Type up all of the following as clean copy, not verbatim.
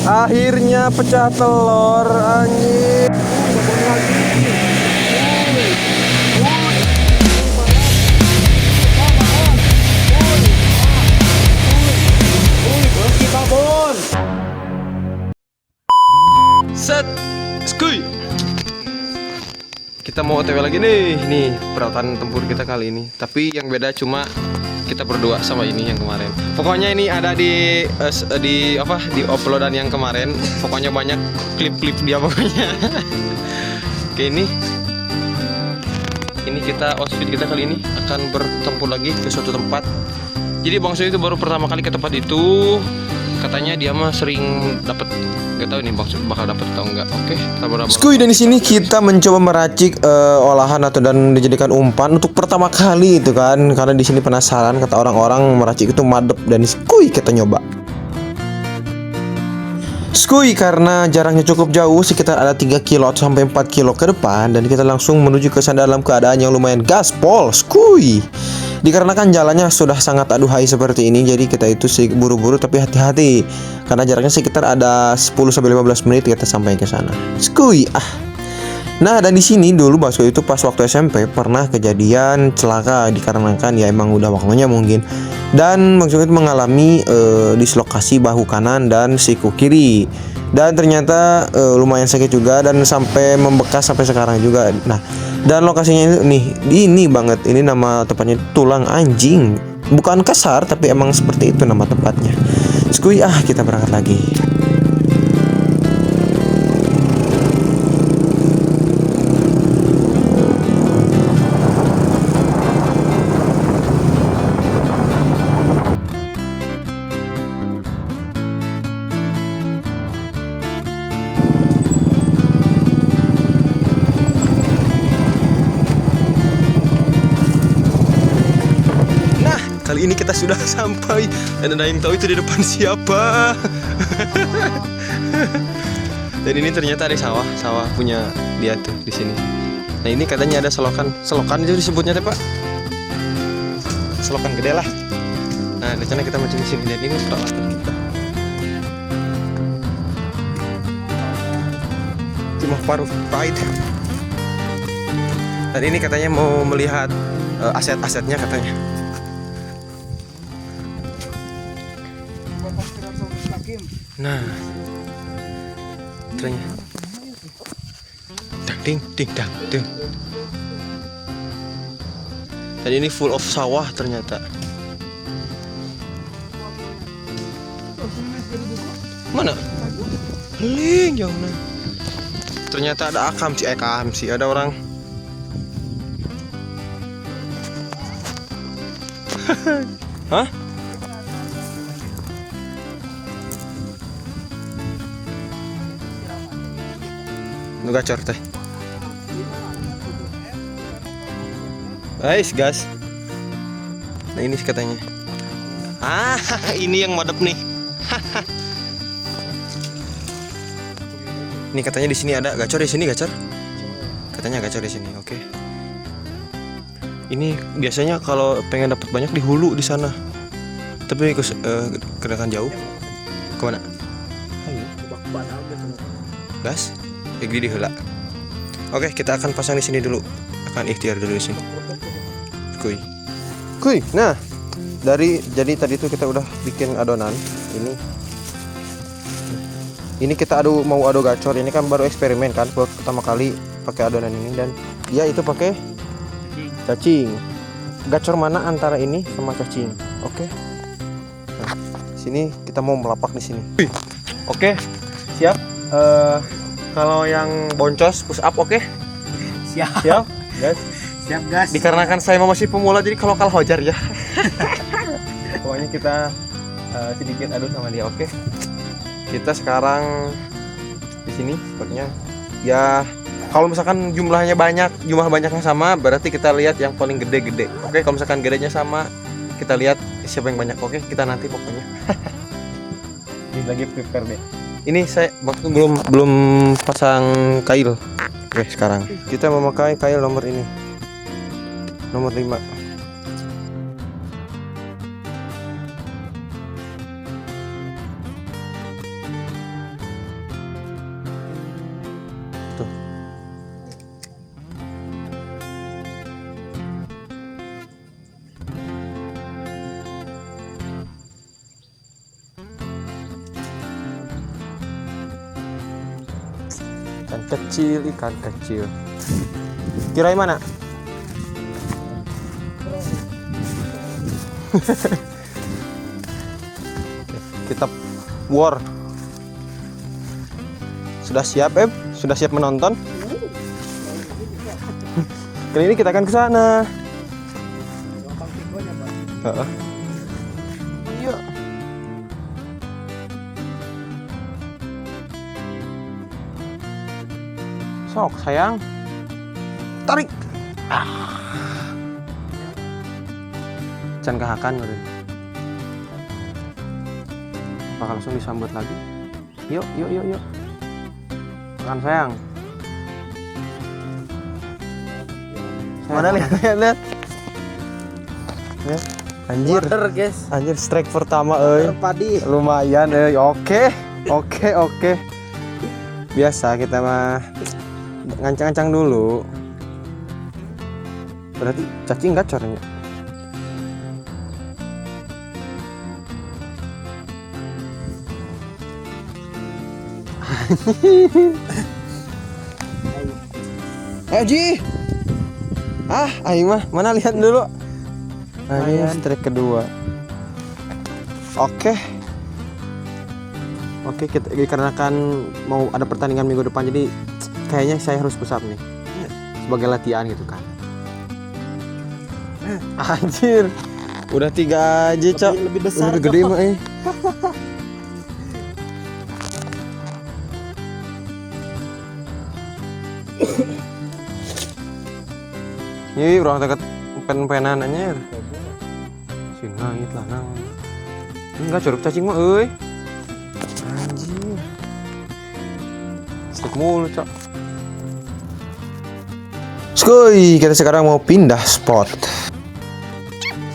Akhirnya pecah telur anjir. Set, skuy. Kita mau OTW lagi nih peralatan tempur kita kali ini. Tapi yang beda cuma kita berdua sama ini yang kemarin. Pokoknya ini ada di uploadan yang kemarin. Pokoknya banyak klip-klip dia pokoknya. Oke, ini kita outfit kita kali ini akan bertempur lagi ke suatu tempat. Jadi Bang Soy itu baru pertama kali ke tempat itu. Katanya dia mah sering dapat, nggak tahu nih Bang Soy bakal dapat atau enggak. Oke, kita berapa? Skuy, dan di sini kita mencoba meracik olahan dan dijadikan umpan untuk pertama kali itu kan. Karena di sini penasaran, kata orang-orang meracik itu madep, dan skuy kita nyoba. Skuy, karena jaraknya cukup jauh, sekitar ada 3 kilo atau sampai 4 kilo ke depan, dan kita langsung menuju ke sana dalam keadaan yang lumayan gaspol. Skuy, dikarenakan jalannya sudah sangat aduhai seperti ini, jadi kita itu sih buru-buru tapi hati-hati karena jaraknya sekitar ada 10-15 menit kita sampai ke sana. Skuy, Nah, dan di sini dulu Bang Soy itu pas waktu SMP pernah kejadian celaka dikarenakan ya emang udah waktunya mungkin. Dan Bang Soy itu mengalami dislokasi bahu kanan dan siku kiri. Dan ternyata lumayan sakit juga dan sampai membekas sampai sekarang juga. Nah, dan lokasinya ini banget. Ini nama tempatnya Tulang Anjing. Bukan kasar tapi emang seperti itu nama tempatnya. Skuy, kita berangkat lagi. Kali ini kita sudah sampai dan ada yang tahu itu di depan siapa. Dan ini ternyata ada sawah punya dia tuh di sini. Nah, ini katanya ada selokan itu disebutnya Pak. Selokan gede lah. Nah, rencana kita mau di sini, dan ini peralatan kita. Cuma paruh pahit. Dan ini katanya mau melihat aset-asetnya katanya. Nah, ternyata ding. Dan ini full of sawah ternyata. Mana? Ling jauh. Ternyata ada akam sih, ada orang. Hah? Nu gacor teh. Gas. Nah, ini katanya. Ini yang madep nih. Ini katanya di sini ada gacor di sini gacor. Katanya gacor di sini. Oke. Ini biasanya kalau pengen dapat banyak di hulu di sana. Tapi kedatangan jauh. Kemana? Gas. Gede dihela. Oke, kita akan pasang di sini dulu. Akan ikhtiar dulu di sini. Kuy. Nah, jadi tadi itu kita udah bikin adonan. Ini kita mau adu gacor. Ini kan baru eksperimen kan, buat pertama kali pakai adonan ini, dan dia itu pakai cacing. Gacor mana antara ini sama cacing? Oke. Nah, sini kita mau melapak di sini. Oke, siap. Kalau yang boncos push up, oke? Siap, guys. Siap, gas. Dikarenakan saya masih pemula, jadi kalau kalah wajar ya. Pokoknya kita sedikit adu sama dia, oke? Kita sekarang di sini sepertinya ya, kalau misalkan jumlah banyaknya sama, berarti kita lihat yang paling gede. Oke, kalau misalkan gedenya sama, kita lihat siapa yang banyak. Oke, kita nanti pokoknya. Ini lagi prepare deh. Ini saya waktu belum pasang kail. Oke, sekarang kita memakai kail nomor ini. Nomor 5. Ikan kecil, ikan kecil. Kirain mana? Kita war. Sudah siap, Sudah siap menonton? Kali ini kita akan ke sana. Iya. Sok sayang. Tarik. Can kahakan meureun. Bakal langsung disambut lagi. Yuk. Makan sayang. Mana lihat. Ya, anjir. Water, guys. Anjir strike pertama euy. Padi. Lumayan euy. Oke. Biasa kita mah ngancang-ngancang dulu. Berarti cacing gacornya. Ji. Aing mah mana lihat dulu. Ini strike kedua. Oke, kita dikarenakan mau ada pertandingan minggu depan, jadi kayaknya saya harus push up nih sebagai latihan gitu kan. Anjir, udah 3 aja cok. Lebih besar. Lebih gede mah Ih, orang deket pen-penan anjir. Singait lah nang. Enggak curug cacing mah euy. Anjir. Stik mulu, Cok. Skuy, kita sekarang mau pindah spot.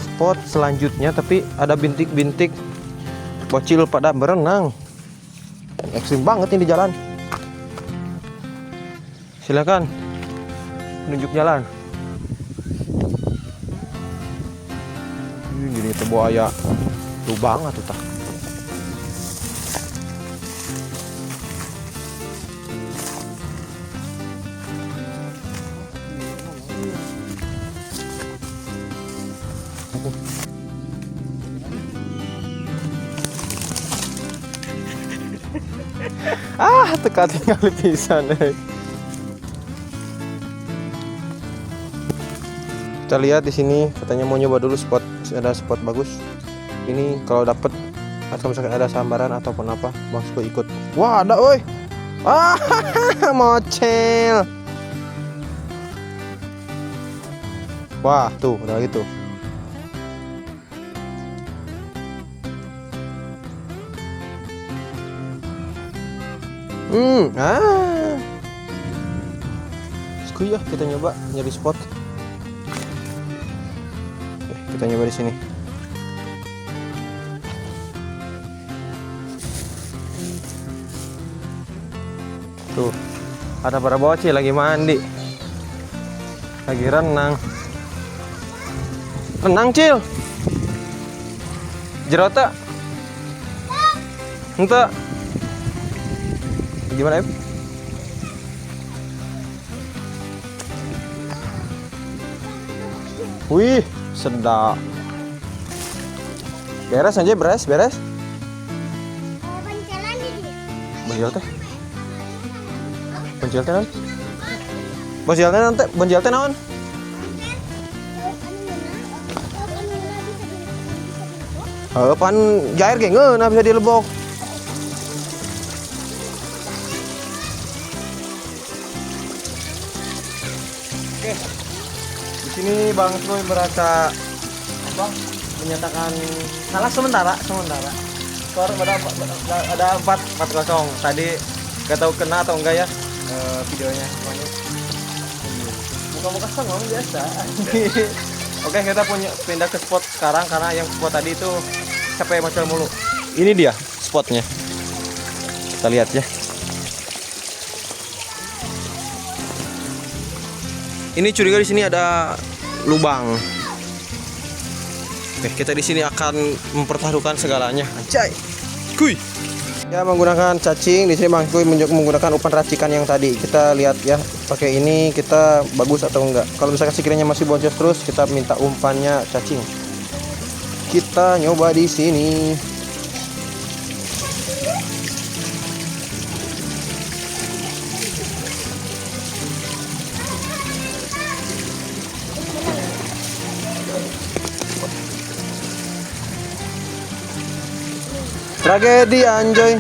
Spot selanjutnya tapi ada bintik-bintik bocil pada berenang. Ekstrim banget nih di jalan. Silakan. Menunjuk jalan. Ini itu buaya lubang atau tak? Teka tinggal pisan deh. Kita lihat di sini katanya mau nyoba dulu spot, ada spot bagus. Ini kalau dapet atau misalkan ada sambaran ataupun apa, Bang Sko ikut. Wah, ada oi. Mocel. Wah, tuh udah gitu. Skuy ya, kita nyoba nyari spot. Oke, kita nyoba di sini. Tuh, ada para bocil lagi mandi, lagi renang. Renang Cil. Jerota. Ente. Gimana, Ep? Wih, sedap. Beres aja, beres. Bonjol teh. Bonjol teh non. Bonjol teh naon? Pan jair ge ngeuna bisa dilebok. Oke. Di sini Bang Troy merasa menyatakan kalah sementara. Skor ada 4-0. Tadi gak tahu kena atau enggak ya videonya semuanya. Muka-muka sama biasa. Oke, kita pindah ke spot sekarang karena yang spot tadi itu capek macam mulu. Ini dia spotnya. Kita lihat ya. Ini curiga di sini ada lubang. Oke, kita di sini akan mempertaruhkan segalanya. Anjay. Kuy. Ya, menggunakan cacing di sini Bang Skuy menggunakan umpan racikan yang tadi. Kita lihat ya, pakai ini kita bagus atau enggak. Kalau misalkan sekiranya masih boncos terus, kita minta umpannya cacing. Kita nyoba di sini. Tragedi anjoy.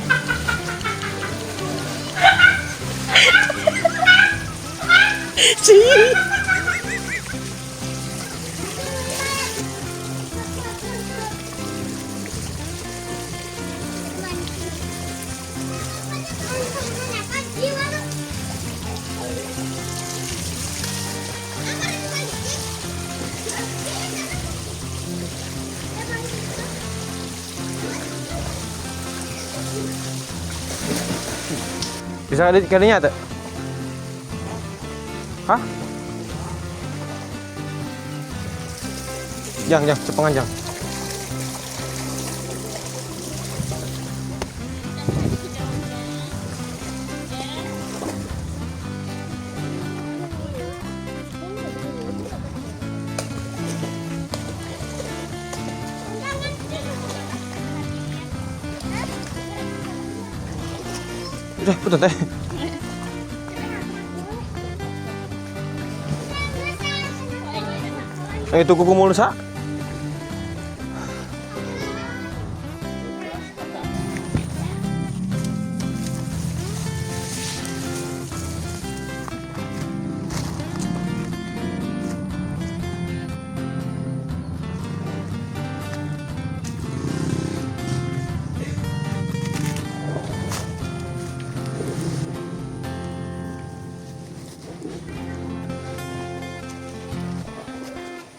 Bisa ada ikannya ada? Hah? Jang, cepengan jang. Udah, punten teh. Itu kuku mulsa.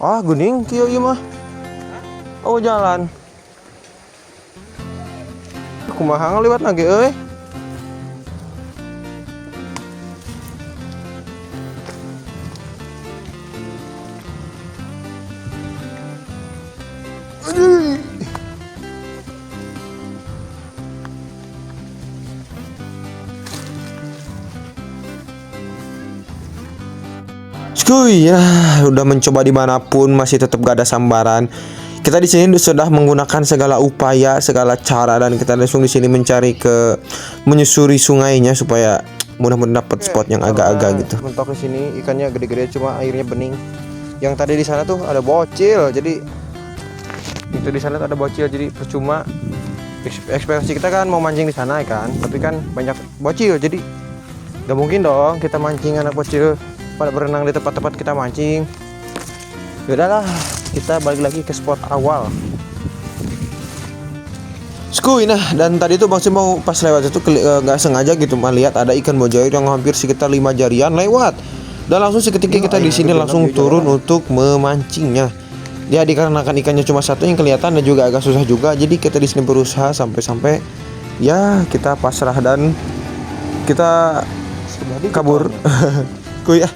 Ah, gening kieu ieu mah. Oh, jalan. Kumaha ngaliwat lagi euy? Aduh. Skuy ya, udah mencoba dimanapun masih tetap gak ada sambaran. Kita di sini sudah menggunakan segala upaya, segala cara, dan kita langsung di sini menyusuri sungainya supaya mudah-mudahan dapat spot yang agak-agak gitu. Mentok di sini ikannya gede-gede, cuma airnya bening. Yang tadi di sana tuh ada bocil, jadi itu di sana tuh ada bocil, jadi percuma. Ekspektasi kita kan mau mancing di sana kan, tapi kan banyak bocil, jadi gak mungkin dong kita mancing anak bocil pada berenang di tempat-tempat kita mancing. Yaudahlah, kita balik lagi ke spot awal. Skuy, nah, dan tadi tuh Bang Sim mau pas lewat itu nggak sengaja gitu melihat ada ikan mojair yang hampir sekitar 5 jarian lewat. Dan langsung seketika kita di sini langsung turun untuk memancingnya. Ya, dikarenakan ikannya cuma satu yang kelihatan dan juga agak susah juga, jadi kita di sini berusaha sampai ya kita pasrah dan kita kabur. Kuy ah.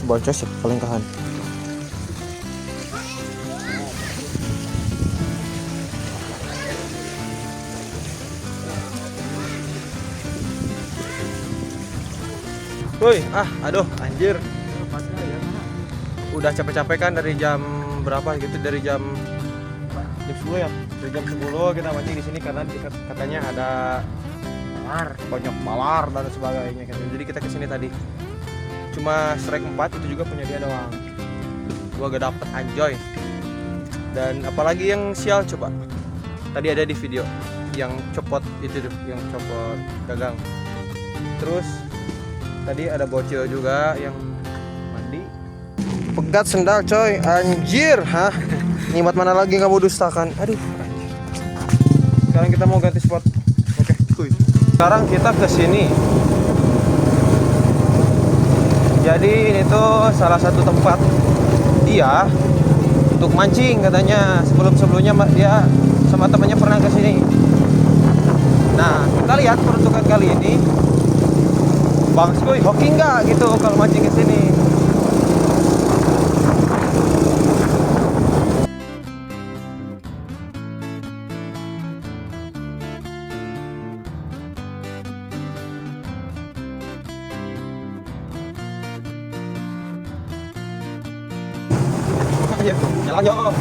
Boncos ya paling kahan. Woi, aduh anjir. Udah capek-capek kan dari jam berapa gitu, dari jam 10 ya. Dari jam 10 kita mancing di sini karena katanya ada banyak malar dan sebagainya gitu. Jadi kita kesini tadi. Cuma strike 4 itu juga punya dia doang. Gua gak dapet anjoy. Dan apalagi yang sial coba. Tadi ada di video yang copot itu tuh, yang copot gagang. Terus tadi ada bocil juga yang mandi. Pegat sendal coy, anjir, hah? Nyimat mana lagi kamu dustakan? Aduh, anjir. Sekarang kita mau ganti spot. Oke, kuy. Sekarang kita ke sini. Jadi ini tuh salah satu tempat dia untuk mancing katanya. Sebelumnya dia sama temannya pernah ke sini. Nah, kita lihat peruntukan kali ini. Bang Skuy hoki nggak gitu kalau mancing ke sini? Ayo, jalan yuk.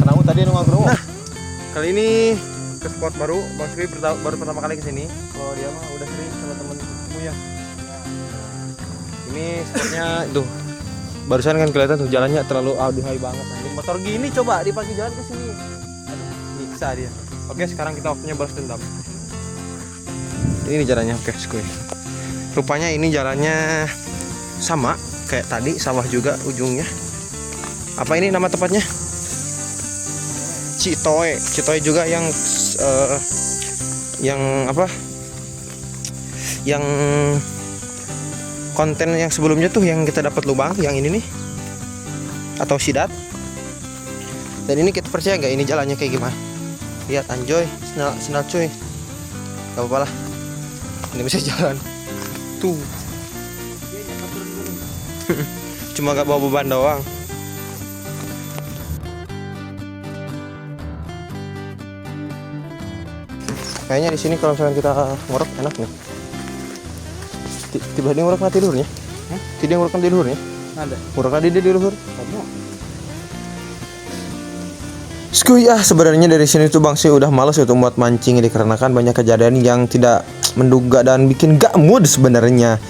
Kenapa tadi nunggu bro? Nah, kali ini ke spot baru. Bang Sri baru pertama kali kesini. Kalau dia mah udah sering sama temen-temennya. Ini spotnya tuh. Barusan kan kelihatan tuh jalannya terlalu aduhai banget. Anjir, motor gini coba dipakai jalan ke sini. Aduh, nyiksa dia. Oke, sekarang kita waktunya balas dendam. Ini jalannya, oke, skuy. Rupanya ini jalannya sama kayak tadi, sawah juga ujungnya. Apa ini nama tepatnya? Citoe. Citoe juga yang apa? Yang konten yang sebelumnya tuh yang kita dapat lubang, yang ini nih. Atau sidat. Dan ini kita percaya nggak ini jalannya kayak gimana? Lihat anjoy, senal cuy. Gak apa-apa lah. Ini bisa jalan. Tuh. Cuma gak bawa beban doang. Kayaknya di sini kalau misalnya kita ngorok enak nih. Tiba-tiba ngorok nggak tidurnya? Tidak ngorok kan tidurnya? Ada. Ngorok kan di luhur. Skuy ya, sebenarnya dari sini tuh Bang sih udah males untuk buat mancing dikarenakan banyak kejadian yang tidak menduga dan bikin gak mood sebenarnya.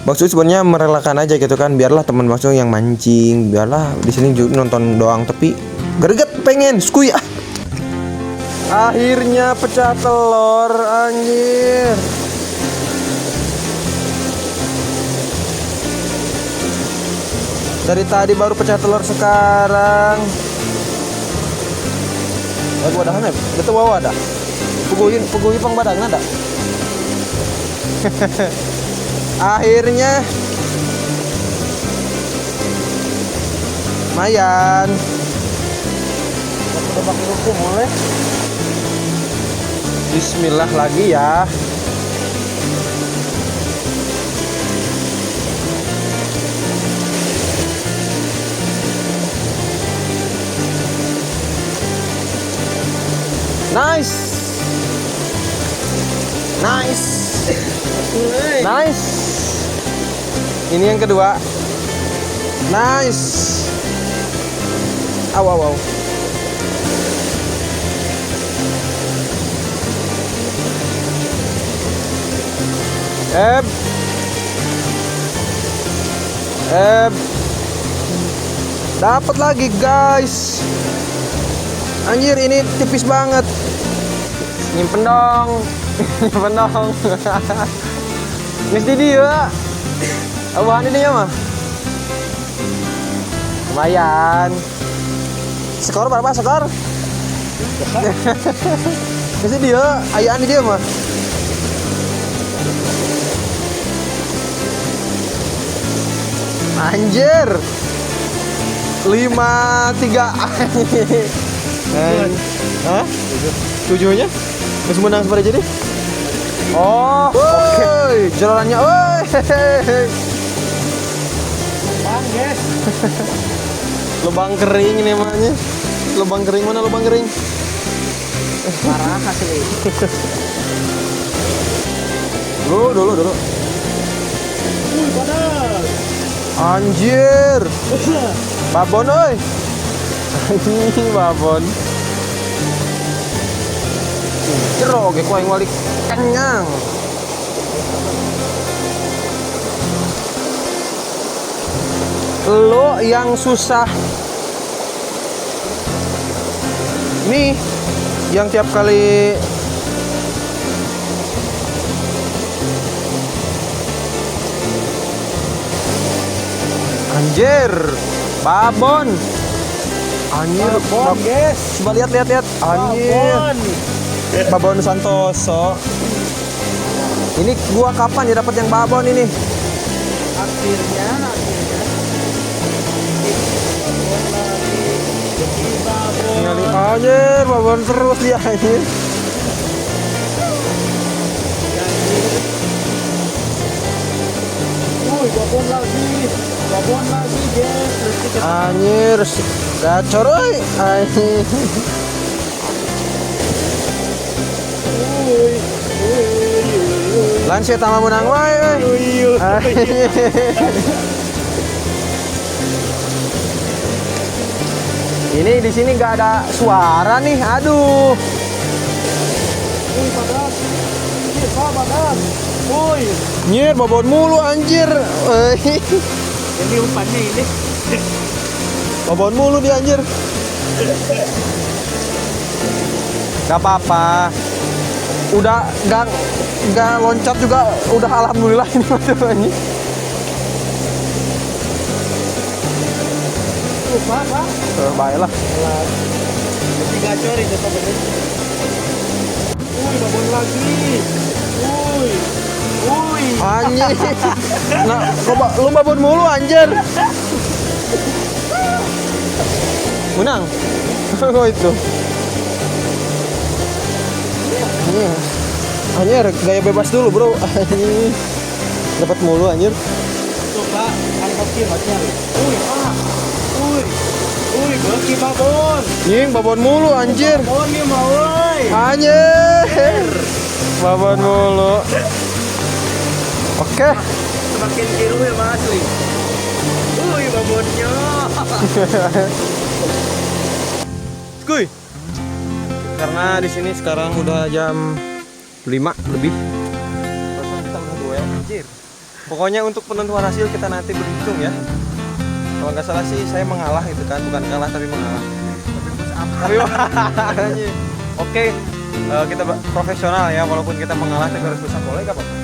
Bang Sui sebenarnya merelakan aja gitu kan, biarlah teman Bang Sui yang mancing, biarlah di sini nonton doang, tapi greget pengen skuy ah. Akhirnya pecah telur anjir. Dari tadi baru pecah telur sekarang. Gua dah hanap, betul bawa ada. Puguin pang badang ada. Akhirnya lumayan. Kita pakai hukum boleh. Bismillah lagi ya. Nice. Nice. Ini yang kedua. Nice. Aw. Dapat lagi guys. Anjir ini tipis banget. Nyimpen dong. Mesti dia. Awahan ini ya mah. Lumayan. Skor berapa skor? Mesti dia. Ayaan dia mah. Anjir. 5-3. Hah? 7-nya? Masih menang seperti jadi? Oh, oke. Jalannya, woi. Bang, guys. Lubang kering ini namanya. Lubang kering mana lubang kering? Parah asli. Dulu. Padahal. Anjir. Babon oi. Anjing babon. Jero ge kuaing walik kenyang. Lo yang susah. Nih yang tiap kali anjir, babon. Anjir, Babon, guys. Coba lihat. Anjir. Babon Santoso. Ini gua kapan ya dapat yang babon ini? Akhirnya. Ngali anjir, babon terus dia anjir. babon lagi guys. Terus kita Anjir, gacor euy. Anjir. Lan sia tama menang wae euy. Ini di sini nggak ada suara nih, aduh. panas. Ini panas. Woi, Nyir, babon mulu anjir. Euy. ini umpannya ini. Babon mulu dia anjir. Gak apa-apa. Udah nggak loncat juga udah alhamdulillah ini mah anjir. Lupa, Pak. Baiklah. Jadi gacor itu bener. Woi, babon lagi. Woi. Woi. Anjir. Nah, lu babon mulu anjir. Menang. Oh itu. Anjir. Anjir, gaya bebas dulu, Bro. Anjir. Dapat mulu anjir. Coba angkat kimatnya. Woi, Pak. Woi. Woi, bagi babon. Nying, babon mulu anjir. Babon nih mau, woi. Anjir. Babon mulu. Oke. Semakin biru ya Mas asli. Woi, babonnya. Skuy. Karena di sini sekarang udah jam 5 lebih. Terus kita mau duel anjir. Pokoknya untuk penentuan hasil kita nanti berhitung ya. Kalau nggak salah sih saya mengalah itu kan, bukan kalah tapi mengalah. Tapi anjir. Oke, kita profesional ya, walaupun kita mengalah tapi harus bisa boleh gak apa-apa.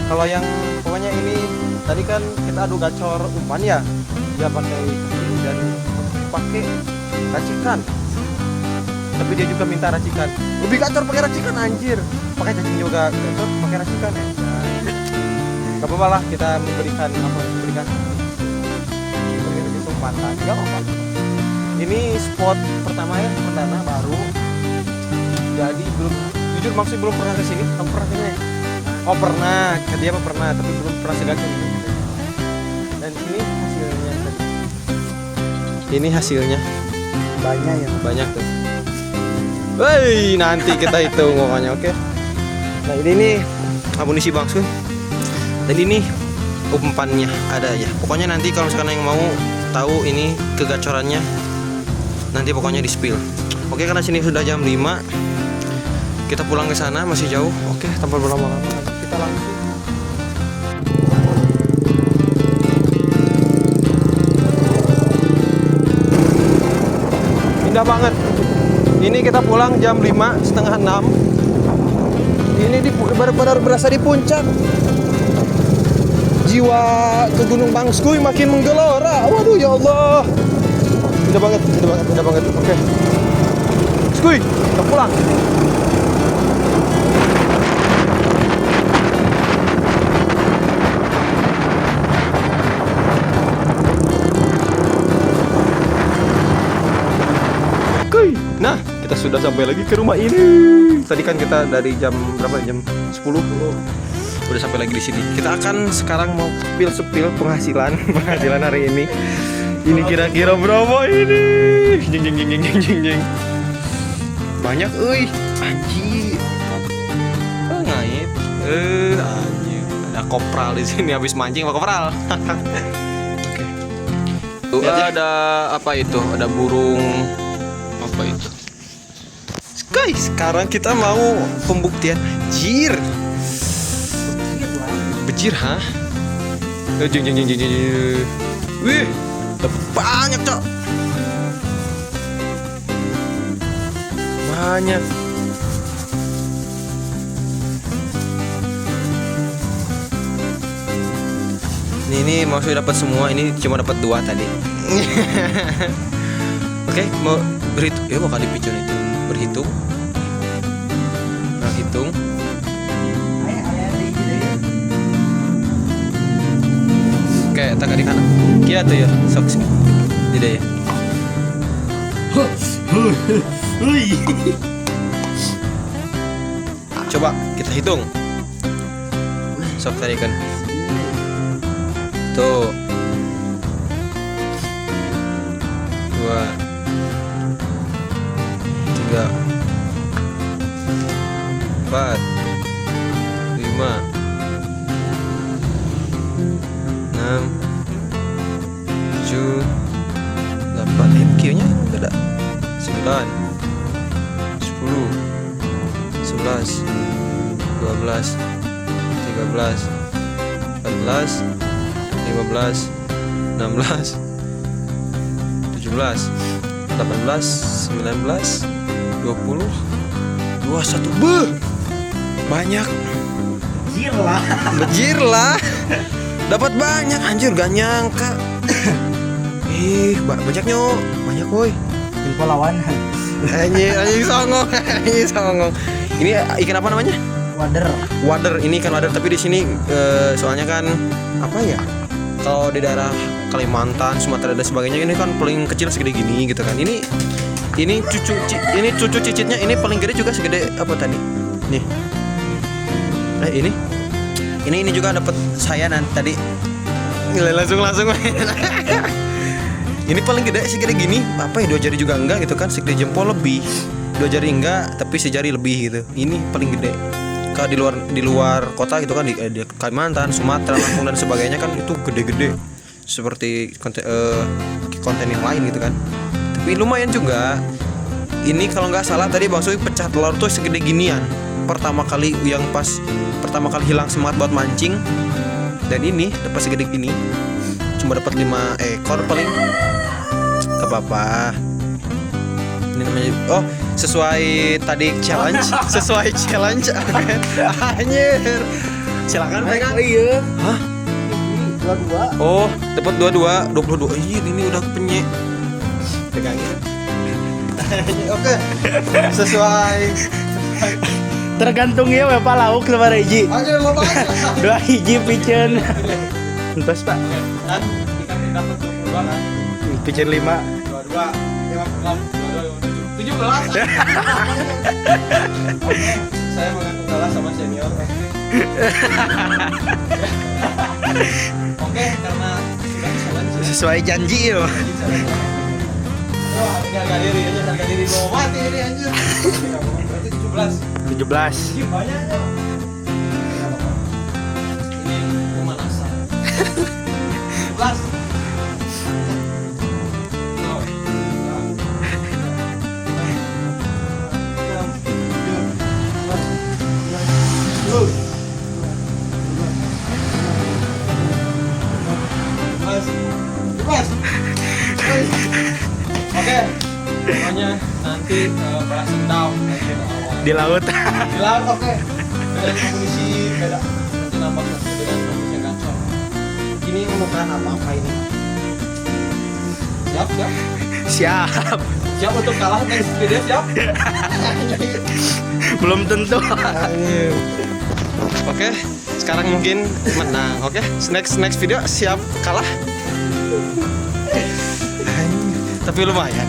Kalau yang pokoknya ini tadi kan kita adu gacor umpan ya, dia pakai ini dan pakai racikan. Tapi dia juga minta racikan. Lebih gacor pakai racikan anjir. Pakai cacing juga gacor pakai racikan ya. Gak apa-apa lah kita memberikan apa memberikan kesempatan. Gak apa-apa. Ini spot pertama ya, perdana baru. Jadi belum jujur maksudnya belum pernah kesini. Kamu pernah kesini? Oh pernah, dia apa pernah, tapi belum pernah segacor ini. Dan ini hasilnya tadi. Ini hasilnya Banyak ya. banyak tuh. Woi, nanti kita hitung pokoknya, oke. Nah ini nih amunisi Bang Sun. Dan ini umpannya ada ya. Pokoknya nanti kalau misalkan yang mau tahu ini kegacorannya, nanti pokoknya di spill. Oke, karena sini sudah jam 5. Kita pulang ke sana masih jauh. Oke, tanpa berlama-lama kita langsung. Indah banget. Ini kita pulang jam 5:30, 6. Ini benar-benar berasa di puncak. Jiwa ke Gunung Bangskuy makin menggelora. Waduh ya Allah. Indah banget, indah banget, indah banget. Oke. Skuy, kita pulang. Nah, kita sudah sampai lagi ke rumah ini. Tadi kan kita dari jam berapa? Jam 10. Udah sampai lagi di sini. Kita akan sekarang mau spill penghasilan hari ini. Ini kira-kira berapa ini? Jeng jeng jeng jeng jeng jeng jeng. Banyak euy. Anjir. Ngait. Anjir. Ada kopral di sini habis mancing Pak Kopral. Oke. Tuh ada apa itu? Ada burung apa itu? Guys, sekarang kita mau pembuktian. Anjir. Bejir, hah? Jeng jeng jeng jeng jeng. Wih, dapat banyak, Cok. Banyak. Ini maksudnya dapat semua, ini cuma dapat 2 tadi. Oke, mau berhitung. Ya bakal dipicun itu. Berhitung. Nah, hitung. Oke, tak di kanan. Kia tuh ya, sok sini. Tidak ya. Coba kita hitung. Sok tadi kan. 1 2 3 4 5 6 7 8 MQ nya enggak ada 9 10 11 12 13 14 15 16 17 18 19 20 21 banyak bejir lah dapat banyak anjir gak nyangka banyaknya banyak woi info lawan anjing songong anjing songong ini ikan apa namanya wader ini ikan wader tapi di sini soalnya kan apa ya kalau di daerah Kalimantan Sumatera dan sebagainya ini kan paling kecil segede gini gitu kan ini cucu cicitnya ini paling gede juga segede apa tadi nih ini juga dapat saya nanti tadi langsung ini paling gede segede gini apa ya 2 jari juga enggak gitu kan segede jempol lebih 2 jari enggak tapi sejari lebih gitu ini paling gede kalau di luar kota gitu kan di Kalimantan Sumatera Lampung dan sebagainya kan itu gede-gede seperti konten yang lain gitu kan tapi lumayan juga ini kalau nggak salah tadi Bang Sui pecah telur tuh segede ginian pertama kali hilang semangat buat mancing dan ini dapat segede gini cuma dapat 5 ekor paling gak apa-apa ini namanya sesuai tadi challenge anjir silakan pegang iya hah 22 dapat 22 ini udah penyek pegangin oke sesuai tergantung ya Pak lauk lebar hiji aja lo banget 2 hiji piceun entos Pak kan ikan dapat 22 kan piceun 5 17 saya mengaku kalah sama senior oke karena sudah sesuai janji ya harga diri mau mati ini anjir berarti 17 banyaknya ini pemanasan 17 Oke, pokoknya nanti balas dendam di laut oke. Beda amunisi, beda nanti nambah lagi dengan amunisi yang kacau. Ini merupakan apa ini? Siap untuk kalah next video siap? belum tentu Oke, sekarang mungkin menang. Oke, next video siap kalah. Tapi lumayan.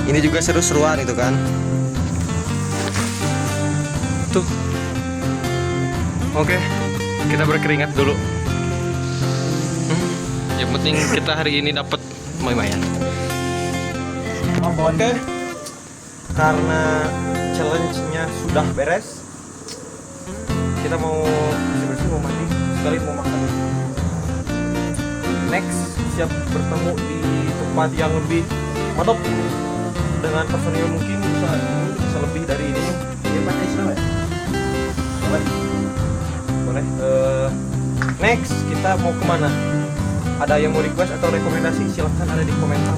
Ini juga seru-seruan itu kan. Tuh. Oke, kita berkeringat dulu. Yang penting kita hari ini dapat lumayan. Oke. Karena challenge-nya sudah beres. Kita mau bersih-bersih, mau mandi, sekali mau makan. Next, siap bertemu di tempat yang lebih mantap dengan personil mungkin bisa lebih dari ini. Boleh. Next kita mau kemana? Ada yang mau request atau rekomendasi silahkan ada di komentar.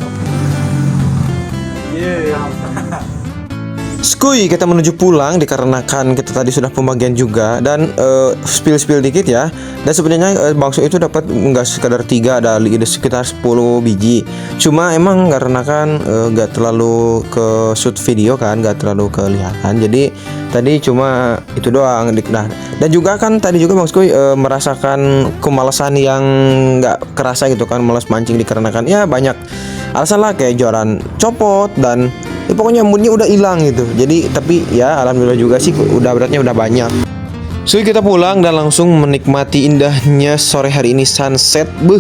Skuy, kita menuju pulang dikarenakan kita tadi sudah pembagian juga dan spill dikit ya. Dan sebenarnya bakso itu dapat enggak sekadar 3, ada sekitar 10 biji. Cuma emang karena kan enggak terlalu ke shoot video kan, enggak terlalu kelihatan. Jadi tadi cuma itu doang. Nah, dan juga kan tadi juga Bang Skuy merasakan kemalasan yang enggak kerasa gitu kan, malas mancing dikarenakan ya banyak alasan lah kayak joran copot dan pokoknya moodnya udah hilang gitu. Jadi tapi ya alhamdulillah juga sih udah beratnya udah banyak. So kita pulang dan langsung menikmati indahnya sore hari ini sunset. Wih,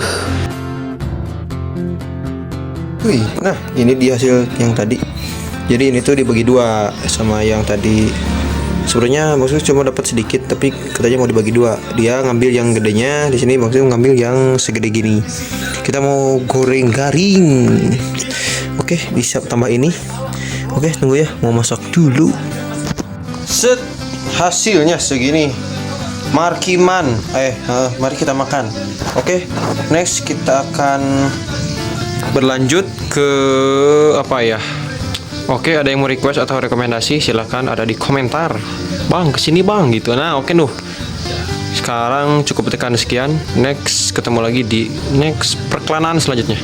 nah ini dia hasil yang tadi. Jadi ini tuh dibagi dua sama yang tadi. Sebenarnya maksudnya cuma dapat sedikit, tapi katanya mau dibagi dua. Dia ngambil yang gedenya, di sini maksudnya ngambil yang segede gini. Kita mau goreng garing. Oke, disiap tambah ini. Oke, tunggu ya, mau masak dulu. Set, hasilnya segini. Markiman. Mari kita makan. Oke, next kita akan berlanjut ke apa ya? Oke, ada yang mau request atau rekomendasi, silahkan ada di komentar. Bang, kesini bang gitu. Nah, oke nuh. Sekarang cukup tekan sekian. Next ketemu lagi di next perkelanaan selanjutnya.